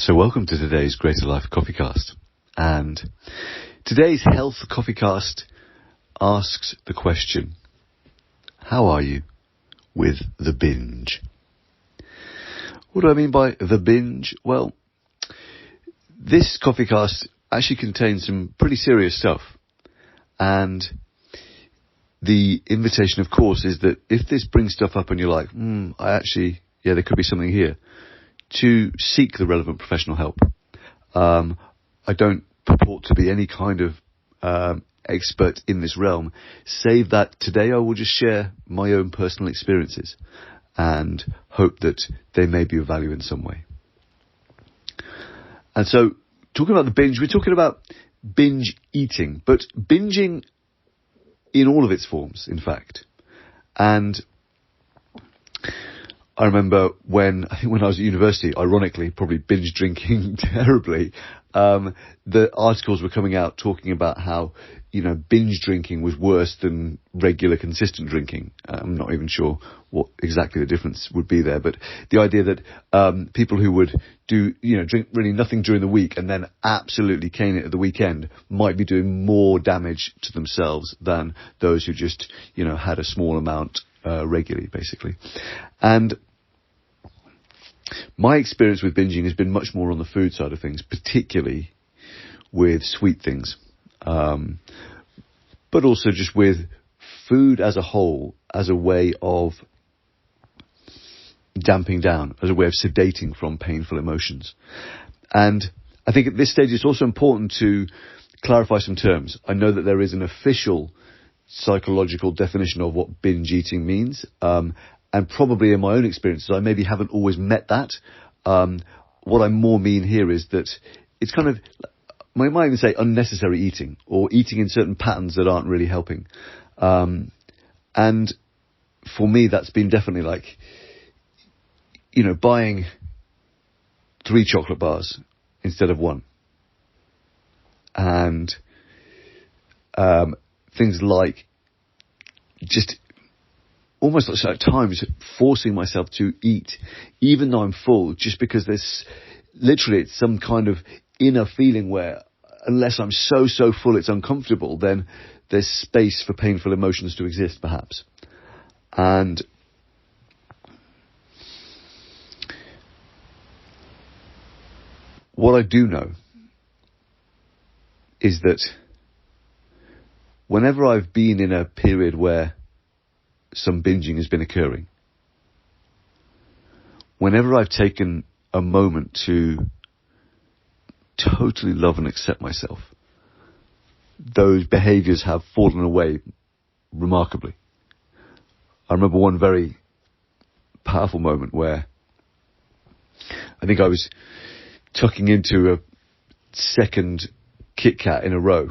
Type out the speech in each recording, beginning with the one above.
So welcome to today's Greater Life CoffeeCast. And today's Health CoffeeCast asks the question, how are you with the binge? What do I mean by the binge? Well, this CoffeeCast actually contains some pretty serious stuff. And the invitation, of course, is that if this brings stuff up and you're like, there could be something here, to seek the relevant professional help. I don't purport to be any kind of expert in this realm, save that today I will just share my own personal experiences and hope that they may be of value in some way. And so, talking about the binge, we're talking about binge eating, but binging in all of its forms, in fact. And I remember when I was at university, ironically, probably binge drinking terribly, the articles were coming out talking about how, binge drinking was worse than regular consistent drinking. I'm not even sure what exactly the difference would be there, but the idea that people who would drink really nothing during the week and then absolutely cane it at the weekend might be doing more damage to themselves than those who just, had a small amount regularly, basically. And my experience with binging has been much more on the food side of things, particularly with sweet things, but also just with food as a whole, as a way of damping down, as a way of sedating from painful emotions. And I think at this stage it's also important to clarify some terms. I know that there is an official psychological definition of what binge eating means, and probably in my own experiences, I maybe haven't always met that. What I more mean here is that it's kind of, I might even say unnecessary eating, or eating in certain patterns that aren't really helping. And for me, that's been definitely like, buying 3 chocolate bars instead of 1. And things like just almost like at times forcing myself to eat, even though I'm full, just because there's literally it's some kind of inner feeling where unless I'm so full it's uncomfortable, then there's space for painful emotions to exist, perhaps. And what I do know is that whenever I've been in a period where some binging has been occurring, whenever I've taken a moment to totally love and accept myself, those behaviours have fallen away remarkably. I remember one very powerful moment where I think I was tucking into a second Kit Kat in a row,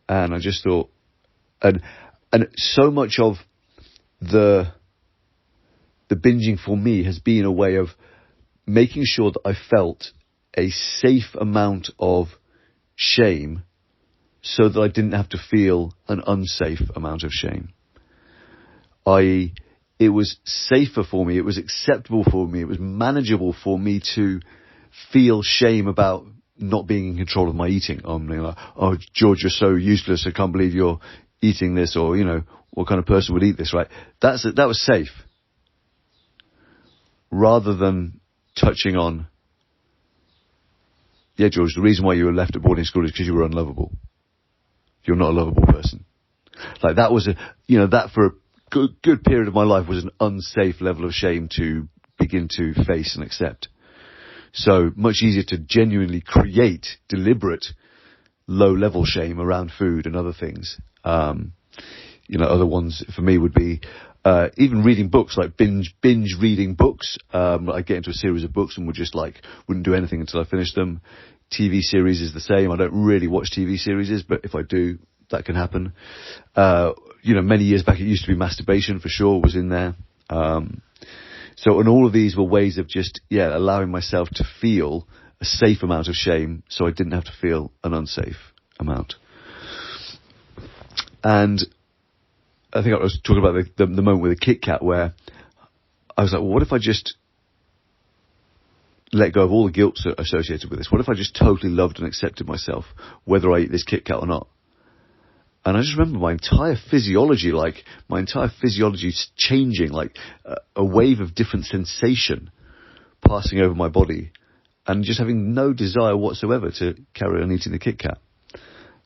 and I just thought, and so much of the binging for me has been a way of making sure that I felt a safe amount of shame so that I didn't have to feel an unsafe amount of shame. I.e., it was safer for me, it was acceptable for me, it was manageable for me to feel shame about not being in control of my eating. Like, oh, George, you're so useless, I can't believe you're eating this, or, what kind of person would eat this, right? That was safe. Rather than touching on, yeah, George, the reason why you were left at boarding school is because you were unlovable. You're not a lovable person. Like that was that for a good period of my life was an unsafe level of shame to begin to face and accept. So much easier to genuinely create deliberate low-level shame around food and other things. Other ones for me would be even reading books, like binge reading books. I get into a series of books and wouldn't do anything until I finished them. TV series is the same. I don't really watch TV series, but if I do, that can happen. Many years back it used to be masturbation for sure was in there. And all of these were ways of just, allowing myself to feel a safe amount of shame so I didn't have to feel an unsafe amount. And I think I was talking about the moment with the Kit Kat where I was like, well, what if I just let go of all the guilt associated with this? What if I just totally loved and accepted myself, whether I eat this Kit Kat or not? And I just remember my entire physiology changing, like a wave of different sensation passing over my body, and just having no desire whatsoever to carry on eating the Kit Kat.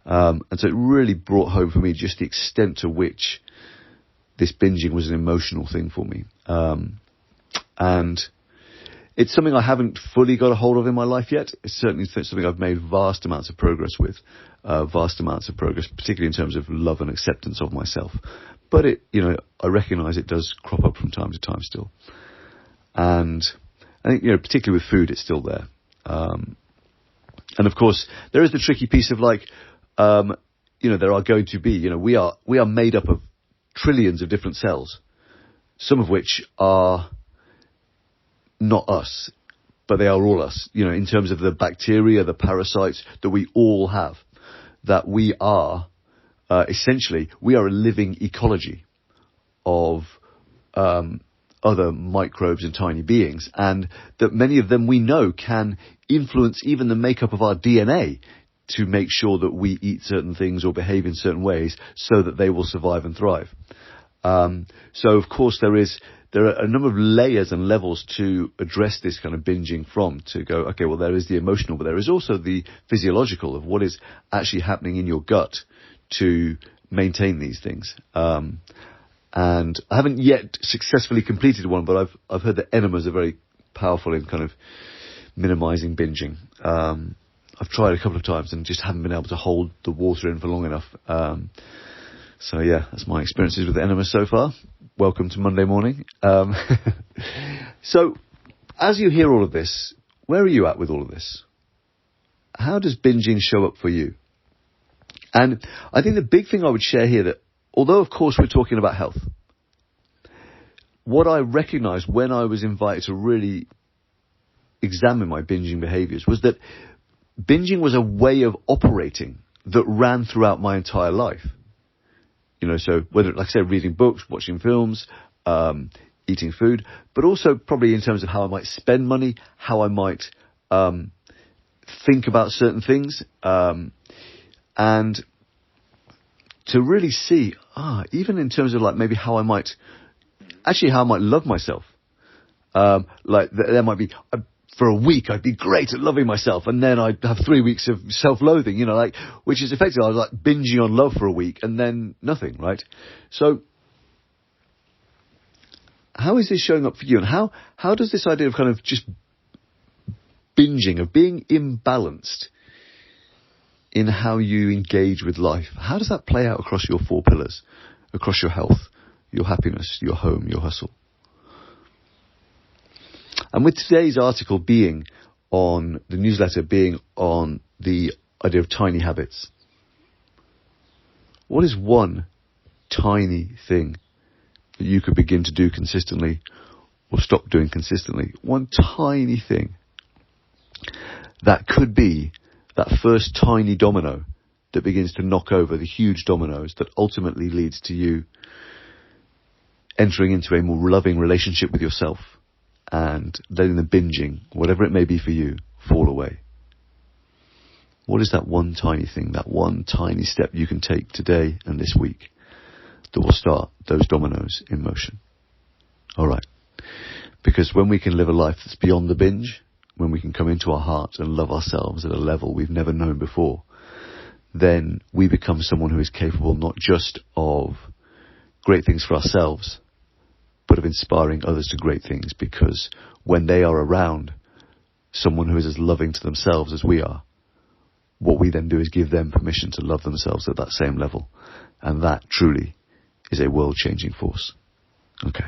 And so it really brought home for me just the extent to which this binging was an emotional thing for me. And it's something I haven't fully got a hold of in my life yet. It's certainly something I've made vast amounts of progress with, particularly in terms of love and acceptance of myself. But I recognise it does crop up from time to time still. And I think, particularly with food, it's still there. And of course, there is the tricky piece of there are going to be, we are made up of trillions of different cells, some of which are not us, but they are all us, in terms of the bacteria, the parasites that we all have, that we are, essentially, we are a living ecology of other microbes and tiny beings, and that many of them we know can influence even the makeup of our DNA to make sure that we eat certain things or behave in certain ways so that they will survive and thrive. So of course there are a number of layers and levels to address this kind of binging from, to go, okay, well, there is the emotional, but there is also the physiological of what is actually happening in your gut to maintain these things. And I haven't yet successfully completed one, but I've heard that enemas are very powerful in kind of minimizing binging. I've tried a couple of times and just haven't been able to hold the water in for long enough. So yeah, that's my experiences with enemas so far. Welcome to Monday morning. So, as you hear all of this, where are you at with all of this? How does binging show up for you? And I think the big thing I would share here, that although of course we're talking about health, what I recognised when I was invited to really examine my binging behaviours was that binging was a way of operating that ran throughout my entire life. So whether, like I said, reading books, watching films, eating food, but also probably in terms of how I might spend money, how I might think about certain things, and to really see, even in terms of like maybe how I might love myself. Like there might be, for a week I'd be great at loving myself, and then I'd have 3 weeks of self-loathing, which is effectively I was like binging on love for a week and then nothing, right? So how is this showing up for you, and how does this idea of kind of just binging, of being imbalanced in how you engage with life, how does that play out across your 4 pillars, across your health, your happiness, your home, your hustle? And with today's article being on the newsletter, being on the idea of tiny habits, what is one tiny thing that you could begin to do consistently or stop doing consistently? One tiny thing that could be that first tiny domino that begins to knock over the huge dominoes that ultimately leads to you entering into a more loving relationship with yourself and letting the binging, whatever it may be for you, fall away. What is that one tiny thing, that one tiny step you can take today and this week that will start those dominoes in motion? All right. Because when we can live a life that's beyond the binge, when we can come into our heart and love ourselves at a level we've never known before, then we become someone who is capable not just of great things for ourselves, but of inspiring others to great things, because when they are around someone who is as loving to themselves as we are, what we then do is give them permission to love themselves at that same level. And that truly is a world-changing force. Okay.